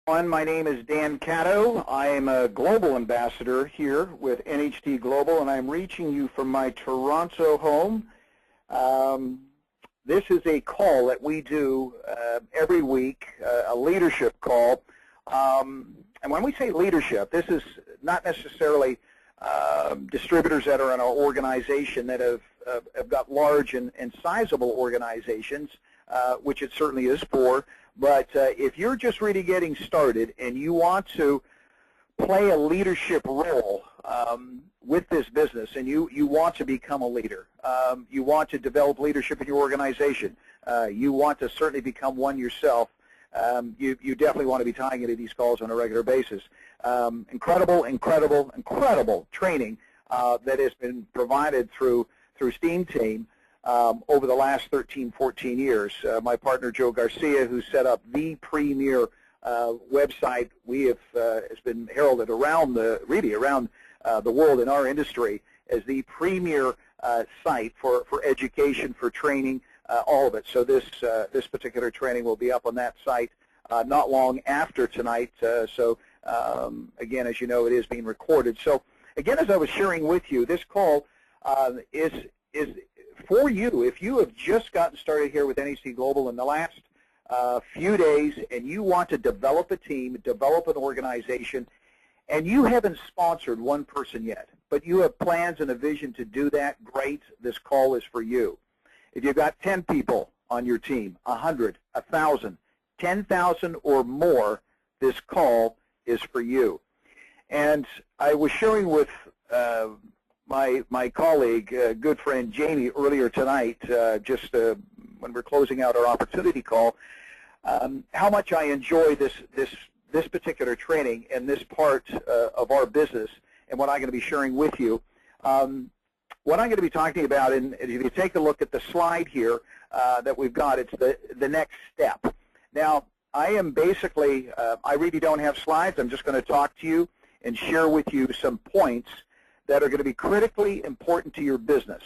My name is Dan Catto. I am a global ambassador here with NHT Global, and I'm reaching you from my Toronto home. This is a call that we do every week, a leadership call. And when we say leadership, this is not necessarily distributors that are in our organization that have got large and sizable organizations, which it certainly is for. But if you're just really getting started and you want to play a leadership role with this business and you want to become a leader, you want to develop leadership in your organization, you want to certainly become one yourself, you definitely want to be tying into these calls on a regular basis. Incredible training that has been provided through Steam Team over the last 13, 14 years. My partner Joe Garcia, who set up the premier website has been heralded around the world in our industry as the premier site for education, for training, all of it. So this particular training will be up on that site not long after tonight. Again, as you know, it is being recorded. So again, as I was sharing with you, this call is for you. If you have just gotten started here with NHT Global in the last few days and you want to develop a team, develop an organization, and you haven't sponsored one person yet, but you have plans and a vision to do that, great, this call is for you. If you've got 10 people on your team, 100, 1,000, 10,000 or more, this call is for you. And I was sharing with my colleague, good friend Jamie, earlier tonight, when we're closing out our opportunity call, how much I enjoy this particular training and this part of our business, and what I'm going to be sharing with you. What I'm going to be talking about, and if you take a look at the slide here that we've got, it's the next step. Now, I am basically, I really don't have slides. I'm just going to talk to you and share with you some points that are going to be critically important to your business.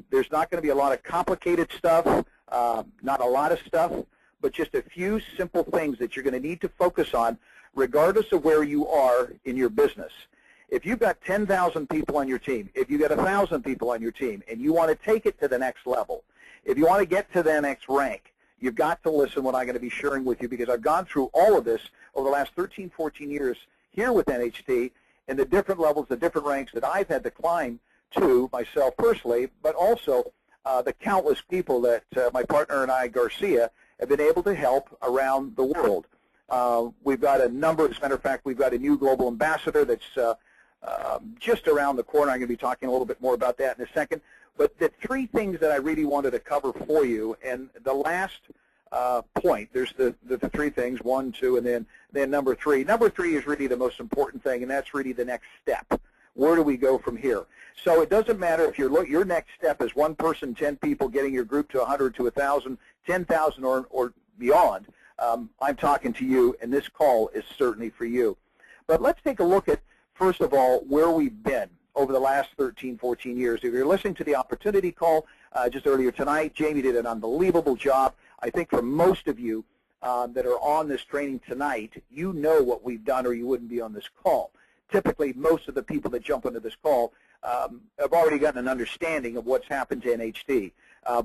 There's not going to be a lot of complicated stuff, not a lot of stuff, but just a few simple things that you're going to need to focus on regardless of where you are in your business. If you've got 10,000 people on your team, if you've got 1,000 people on your team, and you want to take it to the next level, if you want to get to the next rank, you've got to listen to what I'm going to be sharing with you, because I've gone through all of this over the last 13, 14 years here with NHT, and the different levels, the different ranks that I've had to climb to myself personally, but also the countless people that my partner and I, Garcia, have been able to help around the world. We've got a number, as a matter of fact, we've got a new global ambassador that's just around the corner. I'm going to be talking a little bit more about that in a second. But the three things that I really wanted to cover for you, and the last point, there's the three things, 1, 2, and then number 3. Number 3 is really the most important thing, and that's really the next step. Where do we go from here? So it doesn't matter if your next step is one person, 10 people, getting your group to 100, to 1,000, 10,000 or beyond. I'm talking to you, and this call is certainly for you. But let's take a look at, first of all, where we've been over the last 13, 14 years. If you're listening to the opportunity call just earlier tonight, Jamie did an unbelievable job. I think for most of you that are on this training tonight, you know what we've done, or you wouldn't be on this call. Typically, most of the people that jump into this call have already gotten an understanding of what's happened to NHT.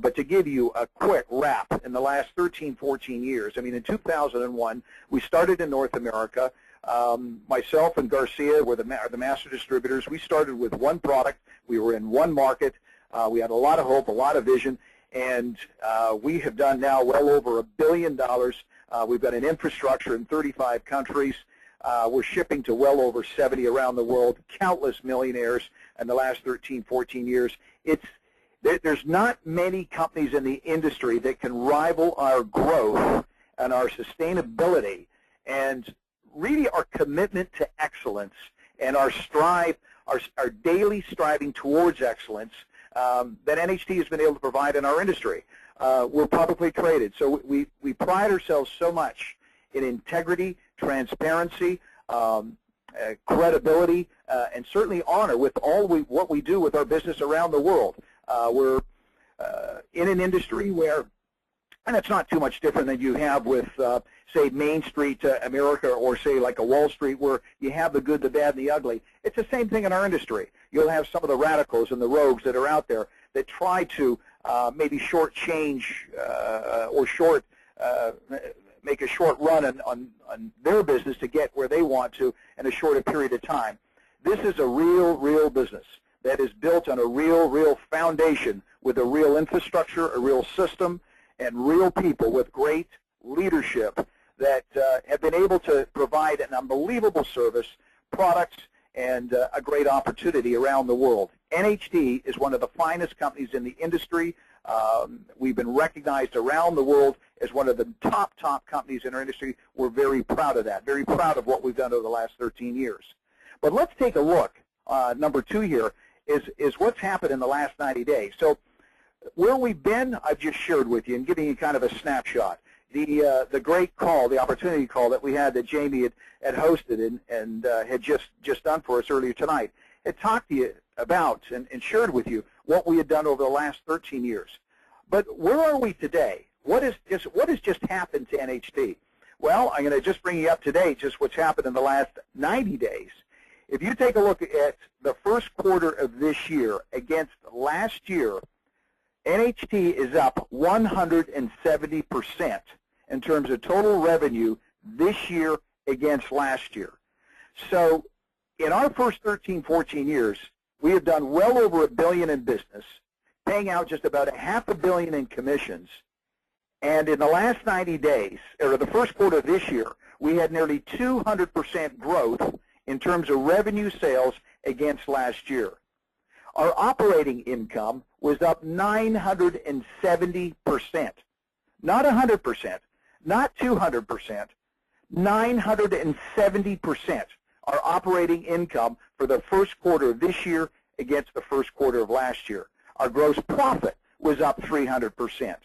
But to give you a quick wrap, in the last 13, 14 years, I mean, in 2001, we started in North America. Myself and Garcia were the master distributors. We started with one product. We were in one market. We had a lot of hope, a lot of vision, and we have done now well over $1 billion. We've got an infrastructure in 35 countries. We're shipping to well over 70 around the world, countless millionaires in the last 13, 14 years. There's not many companies in the industry that can rival our growth and our sustainability and really our commitment to excellence and our daily striving towards excellence that NHT has been able to provide in our industry. We're publicly traded, so we pride ourselves so much in integrity, transparency, credibility, and certainly honor with what we do with our business around the world. We're in an industry where And it's not too much different than you have with, say, Main Street America, or say like a Wall Street, where you have the good, the bad, and the ugly. It's the same thing in our industry. You'll have some of the radicals and the rogues that are out there that try to maybe shortchange or make a short run on their business to get where they want to in a shorter period of time. This is a real business that is built on a real foundation with a real infrastructure, a real system, and real people with great leadership that have been able to provide an unbelievable service, products, and a great opportunity around the world. NHD is one of the finest companies in the industry. We've been recognized around the world as one of the top companies in our industry. We're very proud of that, very proud of what we've done over the last 13 years. But let's take a look. Number 2 here is what's happened in the last 90 days. So where we've been, I've just shared with you and giving you kind of a snapshot. The great call, the opportunity call that we had that Jamie had hosted and had just done for us earlier tonight, had talked to you about and shared with you what we had done over the last 13 years. But where are we today? What has just happened to NHD? Well, I'm going to just bring you up to date just what's happened in the last 90 days. If you take a look at the first quarter of this year against last year, NHD is up 170% in terms of total revenue this year against last year. So in our first 13, 14 years, we have done well over $1 billion in business, paying out just about $500 million in commissions. And in the last 90 days, or the first quarter of this year, we had nearly 200% growth in terms of revenue sales against last year. Our operating income was up 970%, not 100%, not 200%, 970%. Our operating income for the first quarter of this year against the first quarter of last year. Our gross profit was up 300%.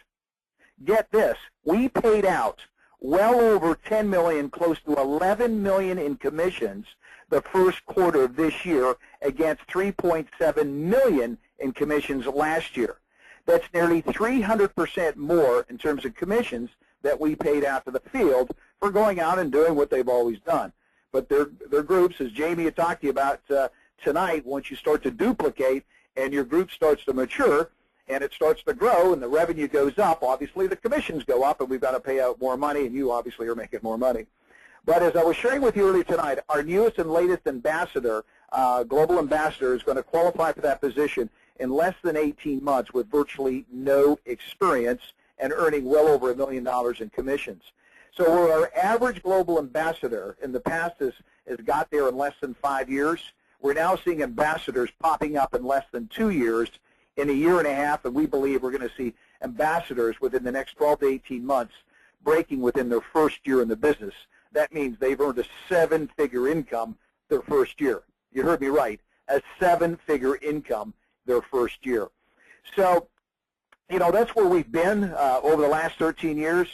Get this, we paid out well over $10 million, close to $11 million in commissions the first quarter of this year against $3.7 million in commissions last year. That's nearly 300% more in terms of commissions that we paid out to the field for going out and doing what they've always done. But their groups, as Jamie had talked to you about tonight, once you start to duplicate and your group starts to mature and it starts to grow and the revenue goes up, obviously the commissions go up and we've got to pay out more money, and you obviously are making more money. But as I was sharing with you earlier tonight, our newest and latest ambassador, global ambassador, is going to qualify for that position in less than 18 months with virtually no experience and earning well over $1 million in commissions. So where our average global ambassador in the past has got there in less than 5 years, we're now seeing ambassadors popping up in less than 2 years, in a year and a half, and we believe we're going to see ambassadors within the next 12 to 18 months breaking within their first year in the business. That means they've earned a 7-figure income their first year. You heard me right, a 7-figure income their first year. So, you know, that's where we've been over the last 13 years.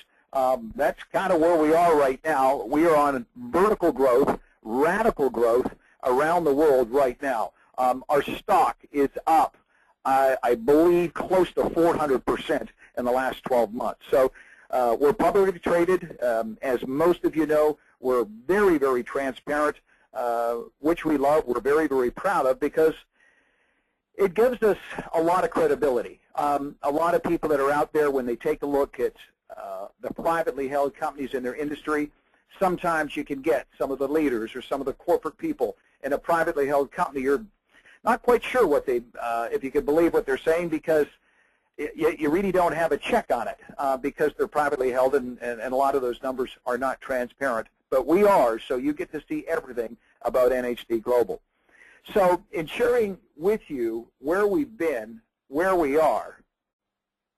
That's kind of where we are right now. We are on vertical growth, radical growth around the world right now. Our stock is up, I believe, close to 400% in the last 12 months. So we're publicly traded. As most of you know, we're very, very transparent, which we love. We're very, very proud of because it gives us a lot of credibility. A lot of people that are out there, when they take a look at the privately held companies in their industry, sometimes you can get some of the leaders or some of the corporate people in a privately held company. You're not quite sure what they, if you could believe what they're saying, because you really don't have a check on it because they're privately held, and a lot of those numbers are not transparent. But we are, so you get to see everything about NHD Global. So in sharing with you where we've been, where we are,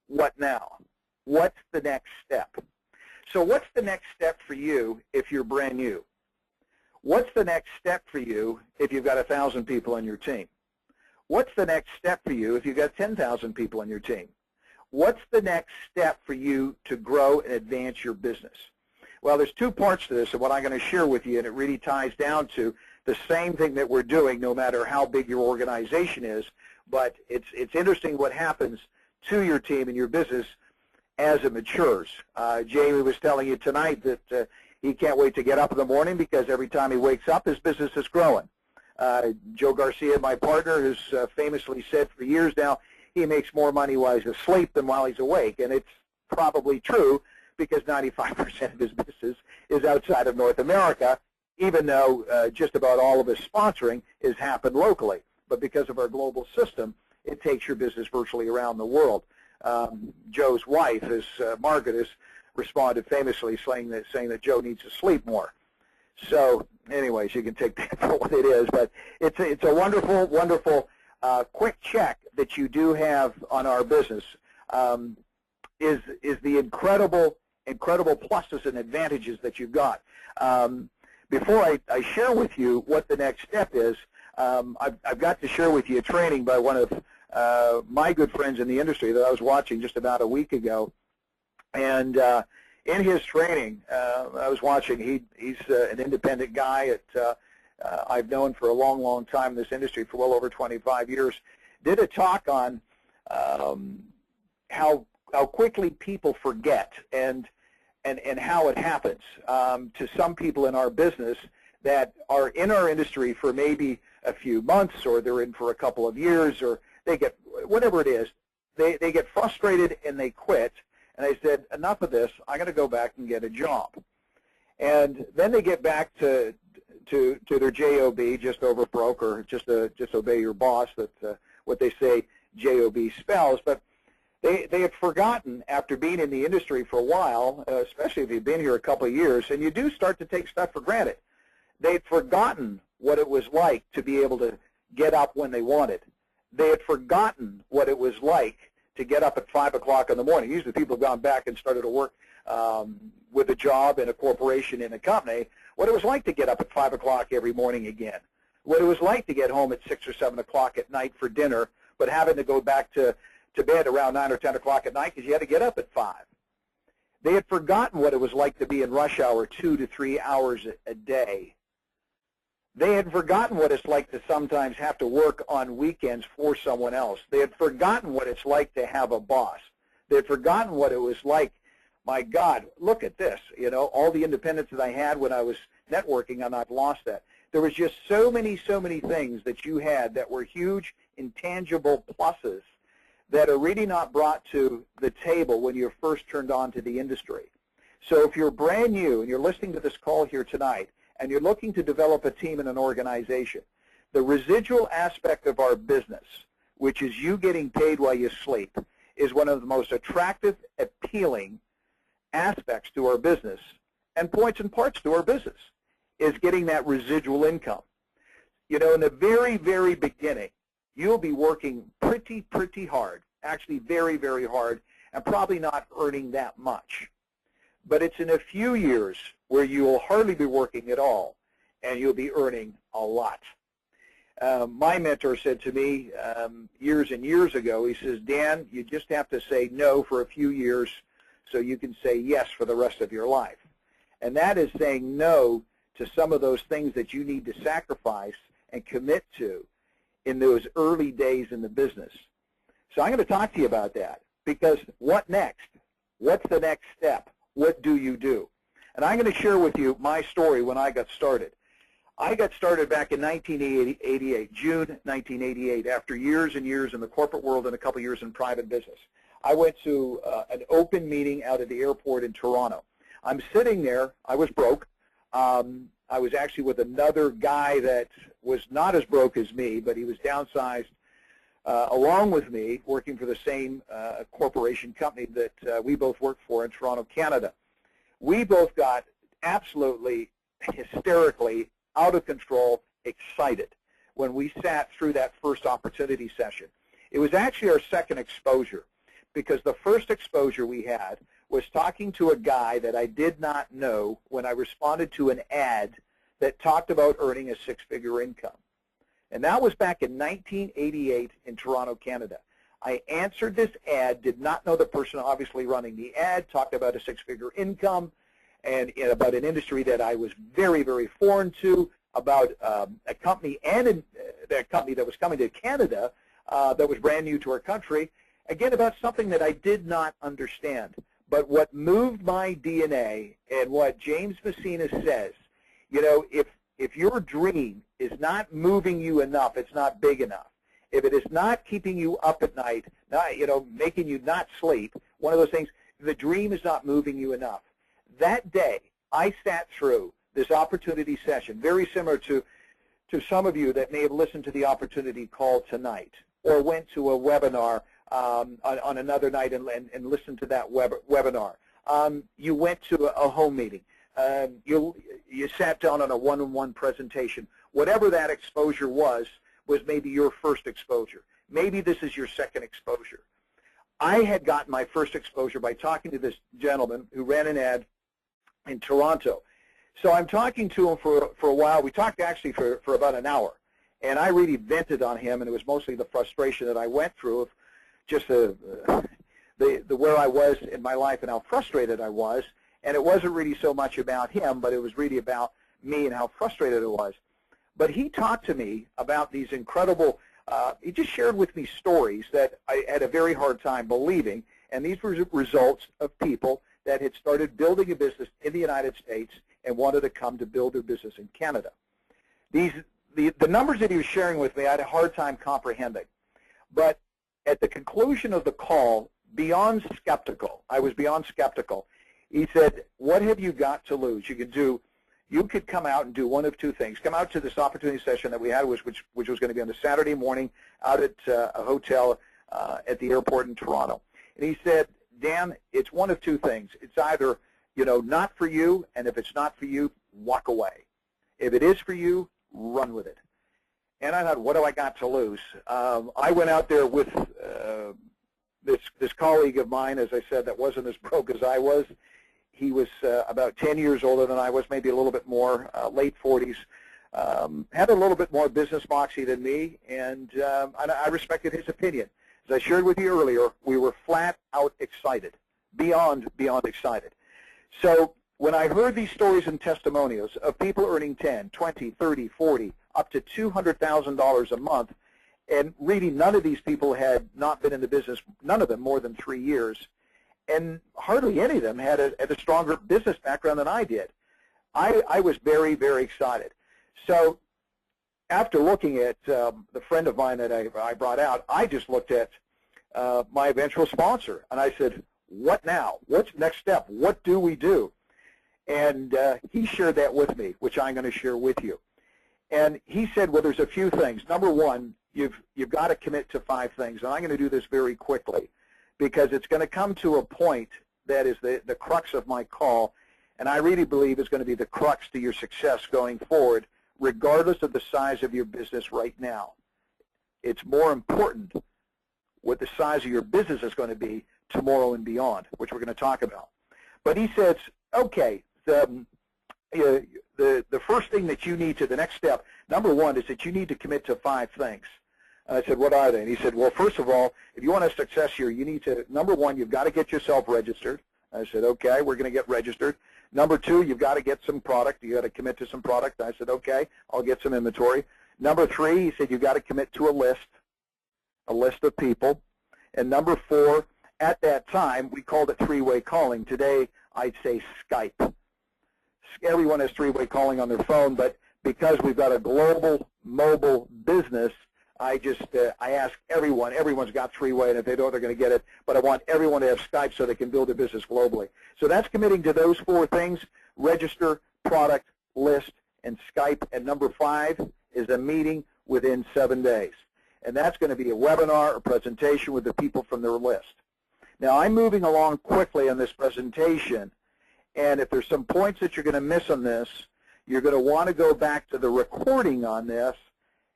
what now? What's the next step? So what's the next step for you if you're brand new? What's the next step for you if you've got 1,000 people on your team? What's the next step for you if you've got 10,000 people on your team? What's the next step for you to grow and advance your business? Well, there's two parts to this, and what I'm going to share with you, and it really ties down to the same thing that we're doing no matter how big your organization is, but it's interesting what happens to your team and your business as it matures. Jamie was telling you tonight that he can't wait to get up in the morning because every time he wakes up, his business is growing. Joe Garcia, my partner, has famously said for years now, he makes more money while he's asleep than while he's awake, and it's probably true because 95% of his business is outside of North America, even though just about all of his sponsoring has happened locally. But because of our global system, it takes your business virtually around the world. Joe's wife, Margaret, has responded famously saying that Joe needs to sleep more. So anyways, you can take that for what it is, but it's a wonderful, wonderful quick check that you do have on our business is the incredible pluses and advantages that you've got. Before I share with you what the next step is, I've got to share with you a training by one of my good friends in the industry that I was watching just about a week ago. And in his training, I was watching, he's an independent guy I've known for a long, long time in this industry, for well over 25 years, did a talk on how quickly people forget and how it happens to some people in our business that are in our industry for maybe a few months, or they're in for a couple of years, or they get, whatever it is, they get frustrated and they quit. And I said, enough of this, I'm going to go back and get a job. And then they get back to their job, just over broke, or just obey your boss, that what they say job spells. But they had forgotten, after being in the industry for a while, especially if you've been here a couple of years, and you do start to take stuff for granted. They'd forgotten what it was like to be able to get up when they wanted. They had forgotten what it was like to get up at 5 o'clock in the morning. Usually people have gone back and started to work with a job in a corporation, in a company, what it was like to get up at 5 o'clock every morning again, what it was like to get home at 6 or 7 o'clock at night for dinner, but having to go back to bed around 9 or 10 o'clock at night because you had to get up at 5. They had forgotten what it was like to be in rush hour 2 to 3 hours a day. They had forgotten what it's like to sometimes have to work on weekends for someone else. They had forgotten what it's like to have a boss. They had forgotten what it was like. My God, look at this, all the independence that I had when I was networking, and I've lost that. There was just so many things that you had that were huge, intangible pluses that are really not brought to the table when you're first turned on to the industry. So if you're brand new and you're listening to this call here tonight, and you're looking to develop a team in an organization, the residual aspect of our business, which is you getting paid while you sleep, is one of the most attractive, appealing aspects to our business, and points and parts to our business, is getting that residual income. In the very, very beginning, you'll be working pretty hard, actually very, very hard, and probably not earning that much. But it's in a few years where you will hardly be working at all, and you'll be earning a lot. My mentor said to me years and years ago, he says, Dan, you just have to say no for a few years so you can say yes for the rest of your life. And that is saying no to some of those things that you need to sacrifice and commit to in those early days in the business. So I'm going to talk to you about that, because what next? What's the next step? What do you do? And I'm going to share with you my story when I got started. I got started back in 1988, June 1988, after years and years in the corporate world and a couple years in private business. I went to an open meeting out at the airport in Toronto. I'm sitting there. I was broke. I was actually with another guy that was not as broke as me, but he was downsized along with me, working for the same corporation company that we both worked for in Toronto, Canada. We both got absolutely hysterically out of control excited when we sat through that first opportunity session. It was actually our second exposure, because the first exposure we had was talking to a guy that I did not know when I responded to an ad that talked about earning a six-figure income. And that was back in 1988 in Toronto, Canada. I answered this ad, did not know the person obviously running the ad, talked about a six-figure income, and about an industry that I was very, very foreign to, about a company and that company that was coming to Canada that was brand new to our country. again, about something that I did not understand. But what moved my DNA and what James Messina says, you know, if your dream is not moving you enough, it's not big enough. If it is not keeping you up at night, not, you know, making you not sleep, one of those things, the dream is not moving you enough. That day, I sat through this opportunity session, very similar to some of you that may have listened to the opportunity call tonight, or went to a webinar on another night and listened to that webinar. You went to a home meeting. You sat down on a one-on-one presentation. Whatever that exposure was maybe your first exposure. Maybe this is your second exposure. I had gotten my first exposure by talking to this gentleman who ran an ad in Toronto. So I'm talking to him for a while. We talked actually for about an hour. And I really vented on him, and it was mostly the frustration that I went through of just the where I was in my life and how frustrated I was. And it wasn't really so much about him, but it was really about me and how frustrated I was. But he talked to me about these incredible, he just shared with me stories that I had a very hard time believing, and these were results of people that had started building a business in the United States and wanted to come to build their business in Canada. The numbers that he was sharing with me, I had a hard time comprehending. But at the conclusion of the call, beyond skeptical, I was beyond skeptical, he said, what have you got to lose? You could come out and do one of two things. Come out to this opportunity session that we had, which was going to be on a Saturday morning out at a hotel at the airport in Toronto. And he said, Dan, it's one of two things. It's either, you know, not for you, and if it's not for you, walk away. If it is for you, run with it. And I thought, what do I got to lose? I went out there with this colleague of mine, as I said, that wasn't as broke as I was. He was about 10 years older than I was, maybe a little bit more, late 40s. Had a little bit more business moxie than me, and I respected his opinion. As I shared with you earlier, we were flat out excited, beyond excited. So when I heard these stories and testimonials of people earning 10, 20, 30, 40, up to $200,000 a month, and really none of these people had not been in the business, none of them more than 3 years, and hardly any of them had a stronger business background than I did. I was very, very excited. So after looking at the friend of mine that I brought out, I just looked at my eventual sponsor, and I said, what now? What's the next step? What do we do? And he shared that with me, which I'm going to share with you. And he said, well, there's a few things. Number one, you've got to commit to 5 things, and I'm going to do this very quickly because it's going to come to a point that is the crux of my call, and I really believe it's going to be the crux to your success going forward, regardless of the size of your business right now. It's more important what the size of your business is going to be tomorrow and beyond, which we're going to talk about. But he says, okay, the first thing that you need to, the next step, number one, is that you need to commit to 5 things. I said, what are they? And he said, well, first of all, if you want a success here, you need to, number one, you've got to get yourself registered. I said, okay, we're going to get registered. Number 2, you've got to get some product. You've got to commit to some product. I said, okay, I'll get some inventory. Number 3, he said, you've got to commit to a list of people. And number 4, at that time, we called it 3-way calling. Today, I'd say Skype. Everyone has 3-way calling on their phone, but because we've got a global mobile business, I ask everyone, everyone's got 3-way, and if they don't, they're going to get it, but I want everyone to have Skype so they can build their business globally. So that's committing to those 4 things: register, product, list, and Skype. And number 5 is a meeting within 7 days. And that's going to be a webinar or presentation with the people from their list. Now, I'm moving along quickly on this presentation, and if there's some points that you're going to miss on this, you're going to want to go back to the recording on this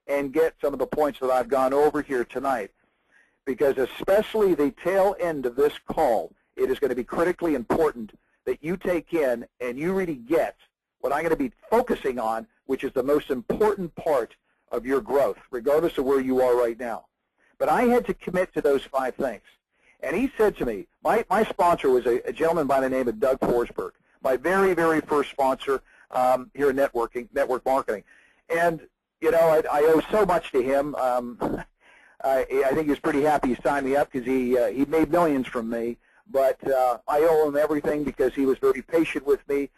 and get some of the points that I've gone over here tonight, because especially the tail end of this call, it is going to be critically important that you take in and you really get what I'm going to be focusing on, which is the most important part of your growth, regardless of where you are right now. But I had to commit to those 5 things. And he said to me, my sponsor was a gentleman by the name of Doug Forsberg, my very, very first sponsor here in network marketing. And you know, I owe so much to him. I think he was pretty happy he signed me up because he made millions from me. But I owe him everything because he was very patient with me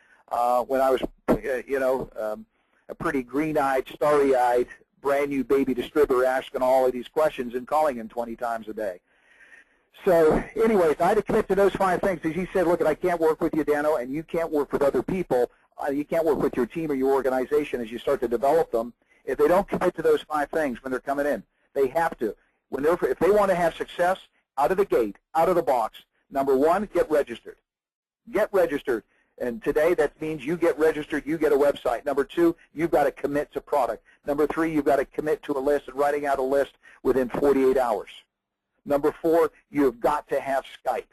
when I was, a pretty green-eyed, starry-eyed, brand-new baby distributor asking all of these questions and calling him 20 times a day. So anyways, I had to commit to those 5 things. As he said, look, I can't work with you, Dano, and you can't work with other people. You can't work with your team or your organization as you start to develop them if they don't commit to those 5 things when they're coming in. They have to. If they want to have success out of the gate, out of the box, number 1, get registered. Get registered. And today that means you get registered, you get a website. Number 2, you've got to commit to product. Number 3, you've got to commit to a list and writing out a list within 48 hours. Number 4, you've got to have Skype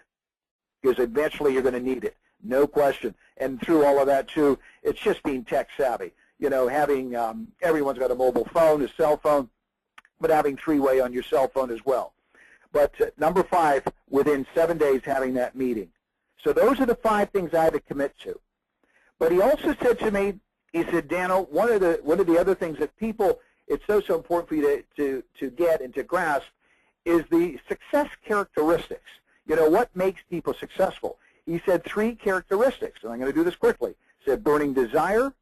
because eventually you're going to need it, no question. And through all of that too, it's just being tech savvy. Having everyone's got a mobile phone, a cell phone, but having 3-way on your cell phone as well. But number 5, within 7 days having that meeting. So those are the 5 things I had to commit to. But he also said to me, he said, Dano, one of the other things that people, it's so important for you to get and to grasp is the success characteristics. What makes people successful? He said 3 characteristics, and I'm going to do this quickly. He said burning desire,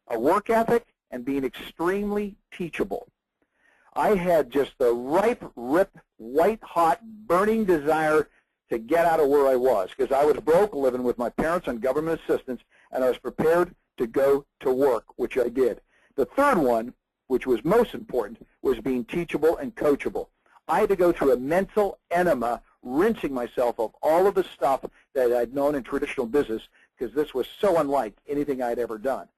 a work ethic, and being extremely teachable. I had just the ripe, white-hot, burning desire to get out of where I was because I was broke, living with my parents on government assistance, and I was prepared to go to work, which I did. The third one, which was most important, was being teachable and coachable. I had to go through a mental enema, rinsing myself of all of the stuff that I'd known in traditional business because this was so unlike anything I'd ever done.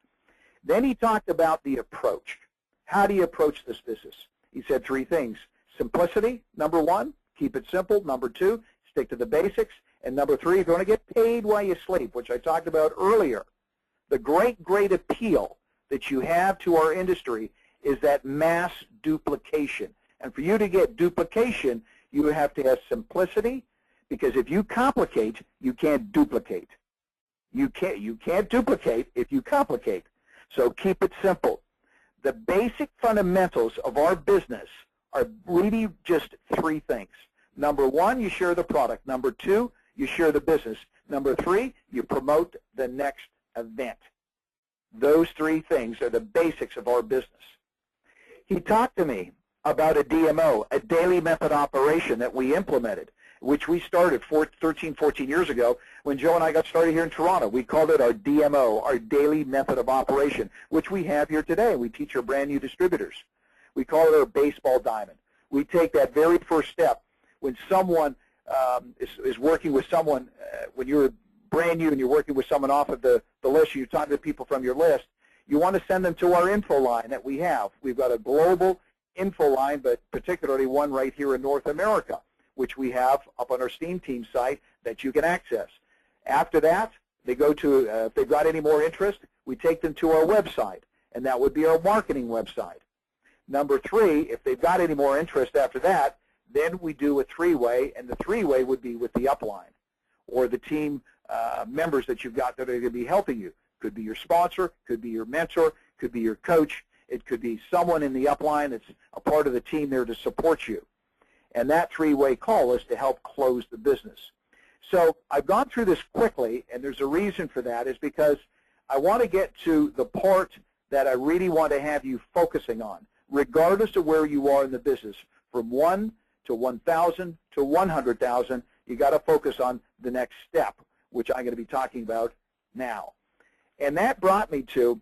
Then he talked about the approach. How do you approach this business? He said 3 things. Simplicity, number 1, keep it simple. Number 2, stick to the basics. And number 3, if you want to get paid while you sleep, which I talked about earlier, the great appeal that you have to our industry is that mass duplication. And for you to get duplication, you have to have simplicity, because if you complicate, you can't duplicate. You can't duplicate if you complicate. So keep it simple. The basic fundamentals of our business are really just 3 things. Number 1, you share the product. Number 2, you share the business. Number 3, you promote the next event. Those 3 things are the basics of our business. He talked to me about a DMO, a daily method operation that we implemented, which we started 13, 14 years ago when Joe and I got started here in Toronto. We called it our DMO, our daily method of operation, which we have here today. We teach our brand new distributors. We call it our baseball diamond. We take that very first step when someone is working with someone, when you're brand new and you're working with someone off of the list, you're talking to people from your list, you want to send them to our info line that we have. We've got a global info line, but particularly one right here in North America, which we have up on our Steam Team site that you can access. After that, they go to, if they've got any more interest, we take them to our website, and that would be our marketing website. Number 3, if they've got any more interest after that, then we do a 3-way, and the 3-way would be with the upline or the team members that you've got that are going to be helping you. Could be your sponsor, could be your mentor, could be your coach. It could be someone in the upline that's a part of the team there to support you. And that 3-way call is to help close the business. So I've gone through this quickly, and there's a reason for that, is because I want to get to the part that I really want to have you focusing on, regardless of where you are in the business. From 1 to 1,000 to 100,000, you got to focus on the next step, which I'm going to be talking about now. And that brought me to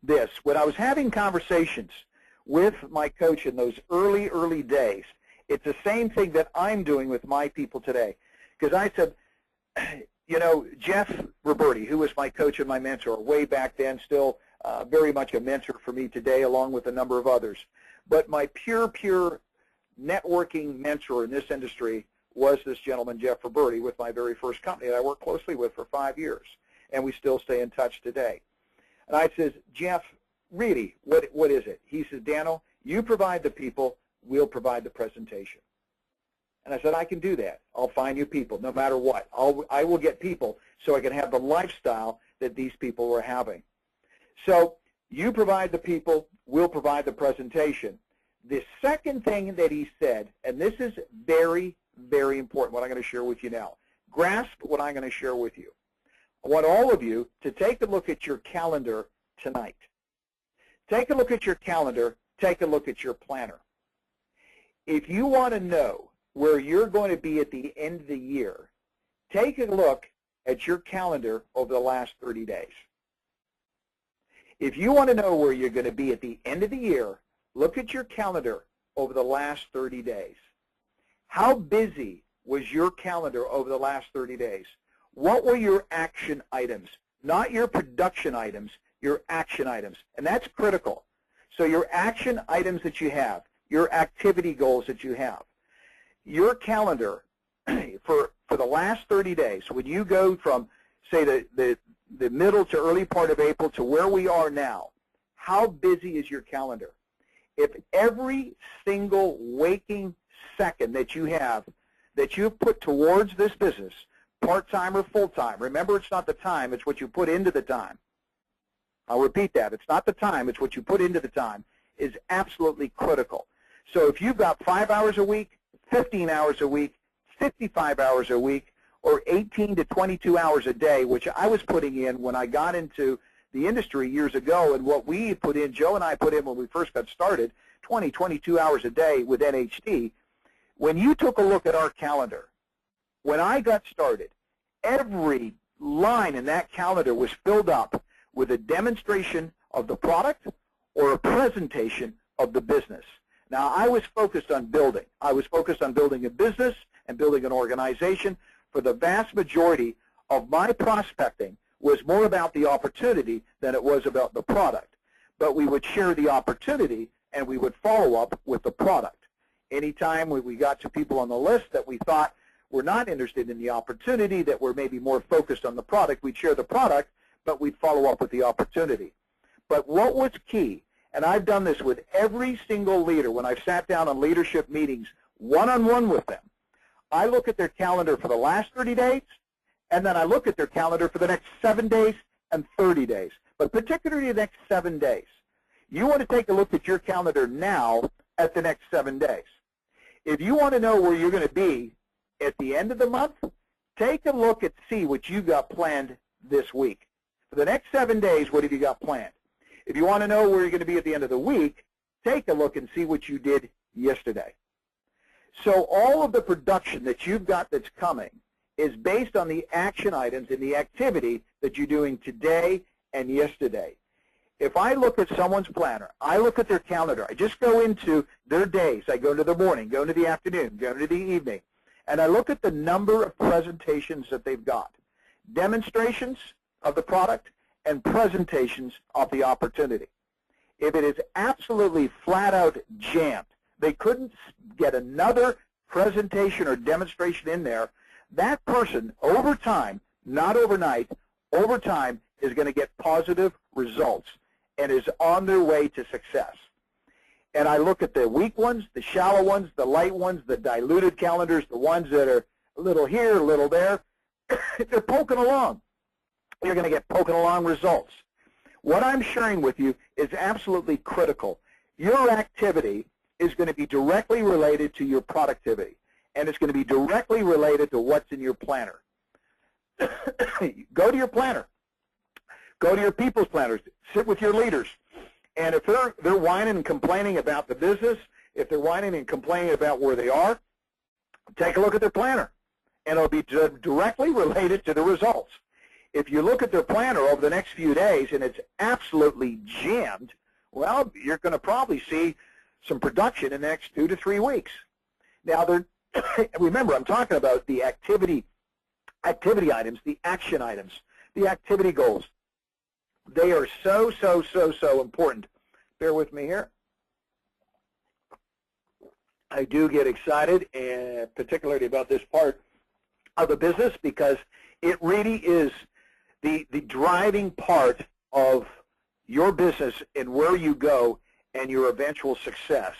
this. When I was having conversations with my coach in those early days, it's the same thing that I'm doing with my people today. Because I said, Jeff Roberti, who was my coach and my mentor way back then, still very much a mentor for me today, along with a number of others. But my pure networking mentor in this industry was this gentleman, Jeff Roberti, with my very first company that I worked closely with for 5 years. And we still stay in touch today. And I says, Jeff, really, what is it? He says, Dano, you provide the people, we'll provide the presentation. And I said, I can do that. I'll find you people, no matter what. I will get people so I can have the lifestyle that these people were having. So you provide the people, we'll provide the presentation. The second thing that he said, and this is very, very important, what I'm going to share with you now. Grasp what I'm going to share with you. I want all of you to take a look at your calendar tonight. Take a look at your calendar. Take a look at your planner. If you want to know where you're going to be at the end of the year, take a look at your calendar over the last 30 days. If you want to know where you're going to be at the end of the year, look at your calendar over the last 30 days. How busy was your calendar over the last 30 days? What were your action items? Not your production items, your action items. And that's critical. So your action items that you have, your activity goals that you have, your calendar for the last 30 days, when you go from, say, the middle to early part of April to where we are now, how busy is your calendar? If every single waking second that you have, that you've put towards this business, part-time or full-time, remember, it's not the time, it's what you put into the time. I'll repeat that. It's not the time, it's what you put into the time, is absolutely critical. So if you've got 5 hours a week, 15 hours a week, 55 hours a week, or 18 to 22 hours a day, which I was putting in when I got into the industry years ago, and what we put in, Joe and I put in when we first got started, 20, 22 hours a day with NHD. When you took a look at our calendar, when I got started, every line in that calendar was filled up with a demonstration of the product or a presentation of the business. Now, I was focused on building. I was focused on building a business and building an organization. For the vast majority of my prospecting was more about the opportunity than it was about the product. But we would share the opportunity and we would follow up with the product. Anytime we got to people on the list that we thought were not interested in the opportunity, that were maybe more focused on the product, we'd share the product, but we'd follow up with the opportunity. But what was key, and I've done this with every single leader when I've sat down on leadership meetings one-on-one with them, I look at their calendar for the last 30 days, and then I look at their calendar for the next 7 days and 30 days, but particularly the next 7 days. You want to take a look at your calendar now at the next 7 days. If you want to know where you're going to be at the end of the month, take a look and see what you got planned this week. For the next 7 days, what have you got planned? If you want to know where you're going to be at the end of the week, take a look and see what you did yesterday. So all of the production that you've got that's coming is based on the action items and the activity that you're doing today and yesterday. If I look at someone's planner, I look at their calendar, I just go into their days. I go into the morning, go into the afternoon, go into the evening, and I look at the number of presentations that they've got. Demonstrations of the product and presentations of the opportunity. If it is absolutely flat out jammed, they couldn't get another presentation or demonstration in there, that person over time, not overnight, over time is going to get positive results and is on their way to success. And I look at the weak ones, the shallow ones, the light ones, the diluted calendars, the ones that are a little here, a little there. They're poking along. You're going to get poking along results. What I'm sharing with you is absolutely critical. Your activity is going to be directly related to your productivity, and it's going to be directly related to what's in your planner. Go to your planner. Go to your people's planners. Sit with your leaders. And if they're whining and complaining about the business, if they're whining and complaining about where they are, take a look at their planner, and it'll be directly related to the results. If you look at their planner over the next few days and it's absolutely jammed, well, you're going to probably see some production in the next 2 to 3 weeks. Now, remember, I'm talking about the activity items, the action items, the activity goals. They are so, so, so, so important. Bear with me here. I do get excited, and particularly about this part of the business, because it really is the driving part of your business and where you go and your eventual success.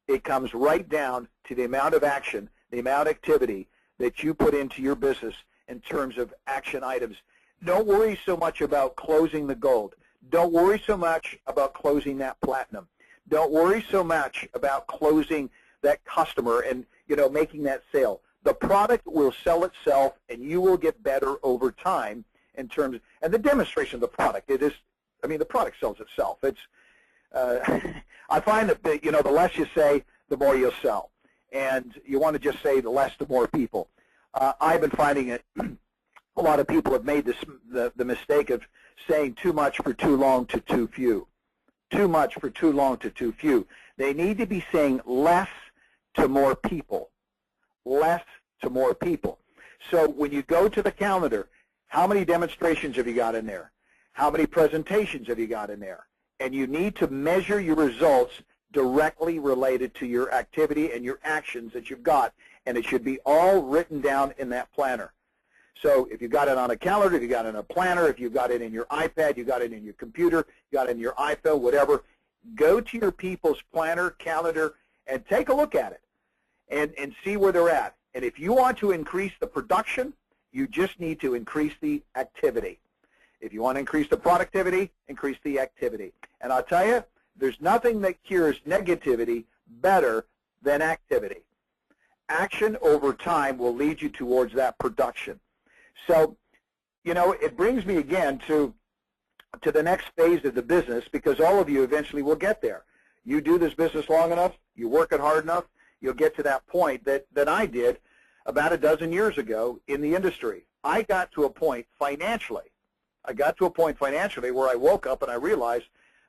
It comes right down to the amount of action, the amount of activity that you put into your business in terms of action items. Don't worry so much about closing the gold. Don't worry so much about closing that platinum. Don't worry so much about closing that customer and, making that sale. The product will sell itself, and you will get better over time in terms, and the demonstration of the product. The product sells itself. It's, I find that, the less you say, the more you'll sell. And you want to just say the less to more people. I've been finding it, a lot of people have made the mistake of saying too much for too long to too few. Too much for too long to too few. They need to be saying less to more people. Less to more people. So when you go to the calendar, how many demonstrations have you got in there? How many presentations have you got in there? And you need to measure your results directly related to your activity and your actions that you've got. And it should be all written down in that planner. So if you've got it on a calendar, if you've got it in a planner, if you've got it in your iPad, you've got it in your computer, you got it in your iPhone, whatever, go to your people's planner, calendar, and take a look at it and see where they're at. And if you want to increase the production, you just need to increase the activity. If you want to increase the productivity, increase the activity. And I'll tell you, there's nothing that cures negativity better than activity. Action over time will lead you towards that production. So, it brings me again to the next phase of the business, because all of you eventually will get there. You do this business long enough, you work it hard enough, you'll get to that point that I did about a dozen years ago in the industry. I got to a point financially where I woke up and I realized,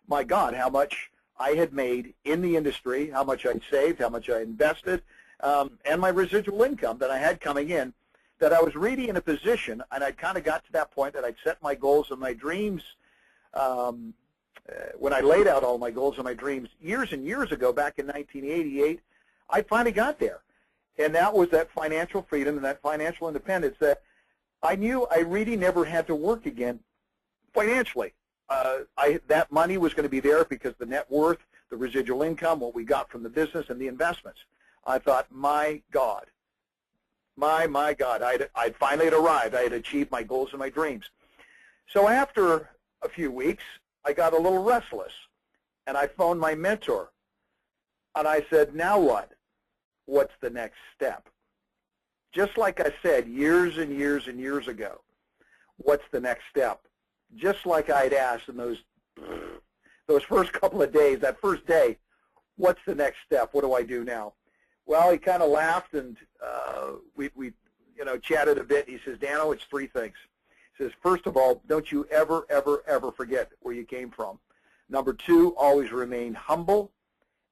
my God, how much I had made in the industry, how much I'd saved, how much I invested, and my residual income that I had coming in, that I was really in a position, and I kind of got to that point that I'd set my goals and my dreams. When I laid out all my goals and my dreams years and years ago, back in 1988, I finally got there. And that was that financial freedom and that financial independence that I knew I really never had to work again financially. That money was going to be there because the net worth, the residual income, what we got from the business and the investments. I thought, my God, my God, I'd finally arrived. I had achieved my goals and my dreams. So after a few weeks, I got a little restless, and I phoned my mentor, and I said, now what? What's the next step? Just like I said years and years and years ago, what's the next step? Just like I'd asked in those first couple of days, that first day, what's the next step? What do I do now? Well, he kind of laughed, and we chatted a bit. He says, Dano, it's three things. He says, first of all, don't you ever, ever, ever forget where you came from. Number two, always remain humble.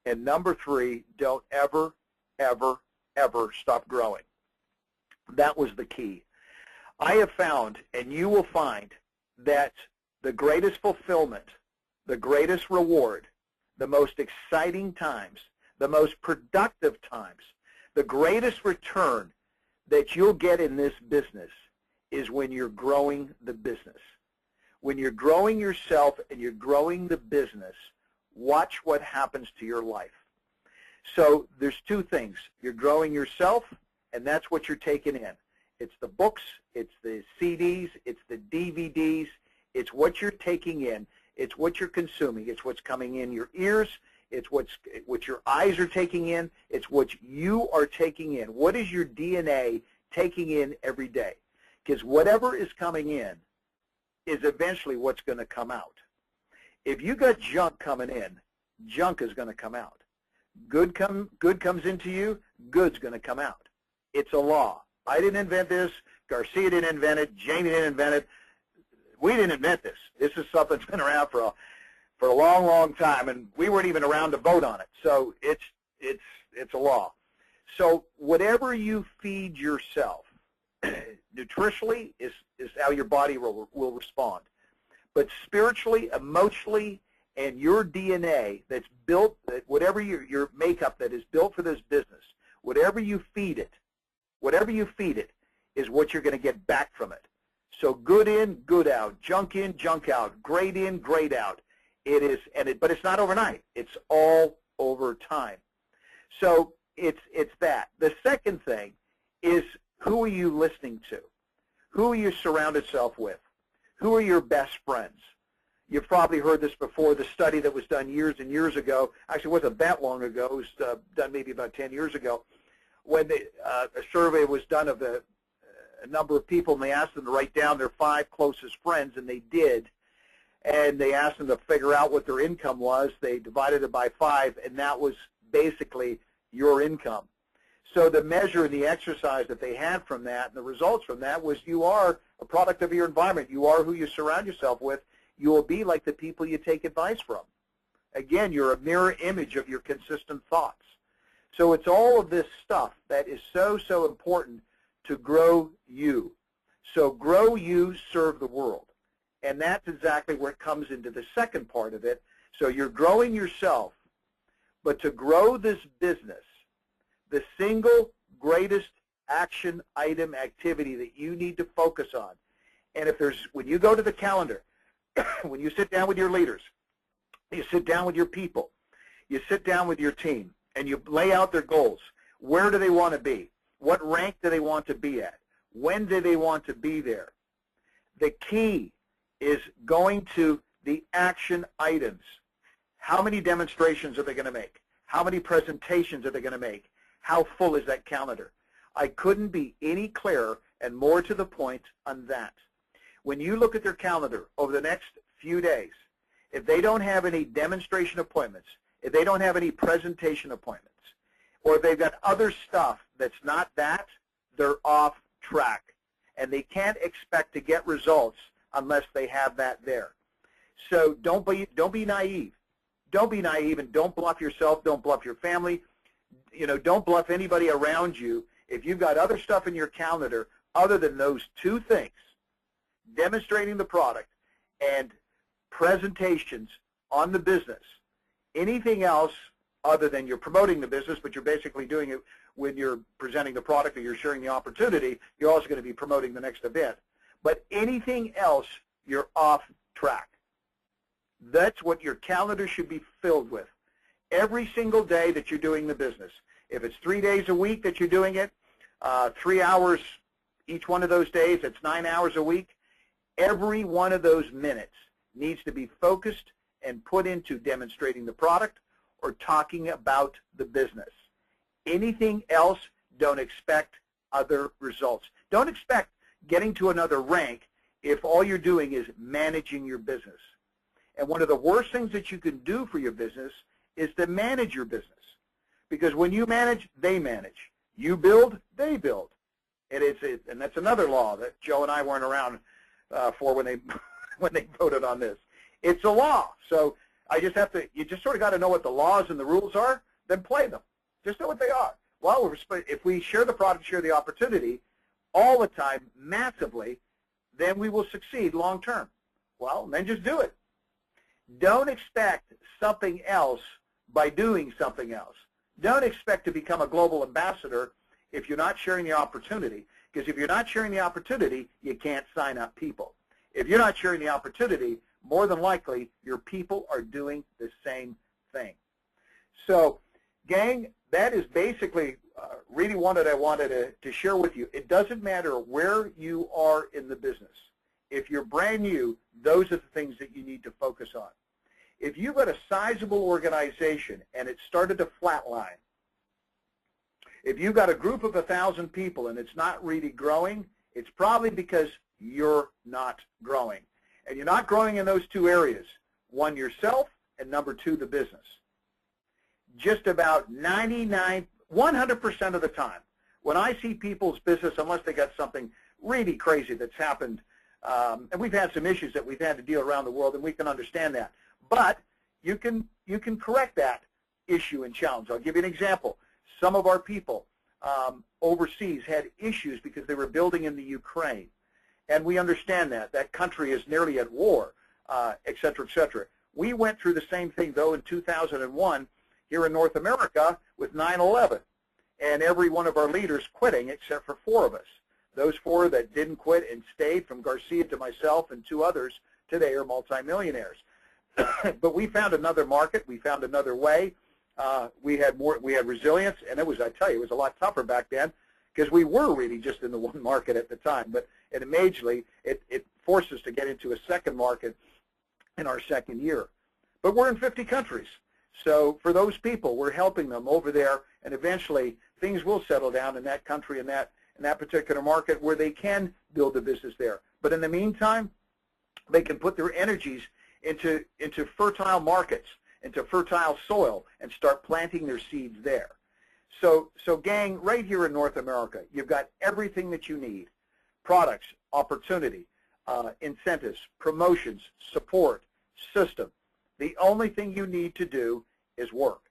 And number three, don't ever, ever, ever stop growing. That was the key. I have found, and you will find, that the greatest fulfillment, the greatest reward, the most exciting times, the most productive times, the greatest return that you'll get in this business is when you're growing the business. When you're growing yourself and you're growing the business, watch what happens to your life. So there's two things. You're growing yourself, and that's what you're taking in. It's the books, it's the CDs, it's the DVDs, it's what you're taking in, it's what you're consuming, it's what's coming in your ears, it's what your eyes are taking in, it's what you are taking in. What is your DNA taking in every day? Because whatever is coming in is eventually what's going to come out. If you got junk coming in, junk is going to come out. Good comes into you, good's going to come out. It's a law. I didn't invent this. Garcia didn't invent it. Jamie didn't invent it. We didn't invent this. This is something that's been around for a long, long time, and we weren't even around to vote on it. So it's a law. So whatever you feed yourself, nutritionally is how your body will respond. But spiritually, emotionally, and your DNA that's built, whatever your makeup that is built for this business, whatever you feed it is what you're going to get back from it. So good in, good out, junk in, junk out, great in, great out. It is, but it's not overnight. It's all over time. So it's that. The second thing is, who are you listening to? Who are you surrounded yourself with? Who are your best friends? You've probably heard this before, the study that was done years and years ago. Actually, it wasn't that long ago. It was done maybe about 10 years ago, when a survey was done of a number of people, and they asked them to write down their 5 closest friends, and they did. And they asked them to figure out what their income was. They divided it by 5, and that was basically your income. So the measure and the exercise that they had from that, and the results from that, was you are a product of your environment. You are who you surround yourself with. You will be like the people you take advice from. Again, you're a mirror image of your consistent thoughts. So it's all of this stuff that is so, so important to grow you. So grow you, serve the world. And that's exactly where it comes into the second part of it. So you're growing yourself, but to grow this business, the single greatest action item activity that you need to focus on, and when you go to the calendar, when you sit down with your leaders, you sit down with your people, you sit down with your team, and you lay out their goals. Where do they want to be? What rank do they want to be at? When do they want to be there? The key is going to the action items. How many demonstrations are they going to make? How many presentations are they going to make? How full is that calendar? I couldn't be any clearer and more to the point on that. When you look at their calendar over the next few days, if they don't have any demonstration appointments, if they don't have any presentation appointments, or if they've got other stuff that's not that, they're off track. And they can't expect to get results unless they have that there. So don't be naive. Don't be naive, and don't bluff yourself. Don't bluff your family. Don't bluff anybody around you. If you've got other stuff in your calendar other than those 2 things, demonstrating the product and presentations on the business, anything else other than you're promoting the business, but you're basically doing it when you're presenting the product or you're sharing the opportunity, you're also going to be promoting the next event. But anything else, you're off track. That's what your calendar should be filled with. Every single day that you're doing the business. If it's 3 days a week that you're doing it, 3 hours each one of those days, it's 9 hours a week. Every one of those minutes needs to be focused and put into demonstrating the product or talking about the business. Anything else, don't expect other results. Don't expect getting to another rank if all you're doing is managing your business. And one of the worst things that you can do for your business is to manage your business. Because when you manage, they manage. You build, they build. And that's another law that Joe and I weren't around for when they voted on this. It's a law. So you just sort of got to know what the laws and the rules are, then play them. Just know what they are. Well, if we share the product, share the opportunity all the time, massively, then we will succeed long term. Well, then just do it. Don't expect something else by doing something else. Don't expect to become a global ambassador if you're not sharing the opportunity. Because if you're not sharing the opportunity, you can't sign up people. If you're not sharing the opportunity, more than likely, your people are doing the same thing. So, gang, that is basically really what I wanted to share with you. It doesn't matter where you are in the business. If you're brand new, those are the things that you need to focus on. If you've got a sizable organization and it started to flatline, if you've got a group of 1,000 people and it's not really growing, it's probably because you're not growing. And you're not growing in those 2 areas. 1, yourself, and number 2, the business. Just about 100% of the time, when I see people's business, unless they got something really crazy that's happened, and we've had some issues that we've had to deal around the world, and we can understand that. But you can correct that issue and challenge. I'll give you an example. Some of our people overseas had issues because they were building in the Ukraine. And we understand that. That country is nearly at war, et cetera, et cetera. We went through the same thing, though, in 2001 here in North America with 9/11. And every one of our leaders quitting except for 4 of us. Those 4 that didn't quit and stayed, from Garcia to myself and 2 others, today are multimillionaires. But we found another market. We found another way. We had resilience, and I tell you, it was a lot tougher back then because we were really just in the one market at the time. But immediately, it forced us to get into a second market in our second year. But we're in 50 countries. So for those people, we're helping them over there, and eventually things will settle down in that country, in that particular market where they can build a business there. But in the meantime, they can put their energies into fertile markets, into fertile soil, and start planting their seeds there. So gang, right here in North America, you've got everything that you need: products, opportunity, incentives, promotions, support, system. The only thing you need to do is work,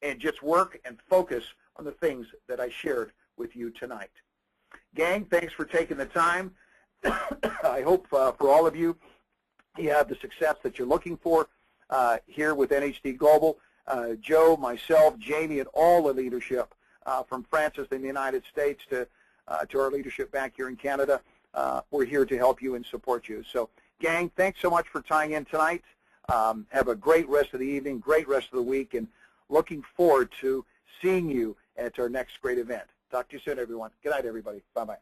and just work and focus on the things that I shared with you tonight. Gang, thanks for taking the time. I hope for all of you, you have the success that you're looking for here with NHD Global. Joe, myself, Jamie, and all the leadership from Francis in the United States to our leadership back here in Canada, we're here to help you and support you. So, gang, thanks so much for tying in tonight. Have a great rest of the evening, great rest of the week, and looking forward to seeing you at our next great event. Talk to you soon, everyone. Good night, everybody. Bye-bye.